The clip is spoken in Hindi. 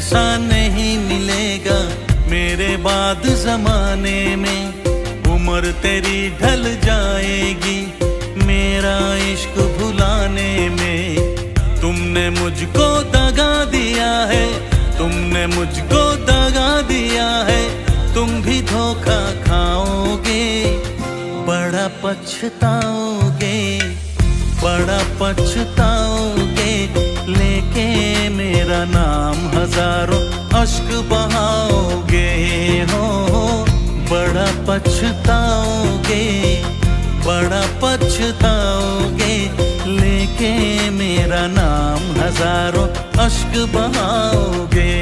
जैसा नहीं मिलेगा मेरे बाद जमाने में। उम्र तेरी ढल जाएगी मेरा इश्क भुलाने में। तुमने मुझको दगा दिया है, तुमने मुझको दगा दिया है, तुम भी धोखा खाओगे, बड़ा पछताओगे, बड़ा पछताओगे। लेके मेरा नाम हजारों अश्क बहाओगे हो, बड़ा पछताओगे, बड़ा पछताओगे। लेके मेरा नाम हजारों अश्क बहाओगे।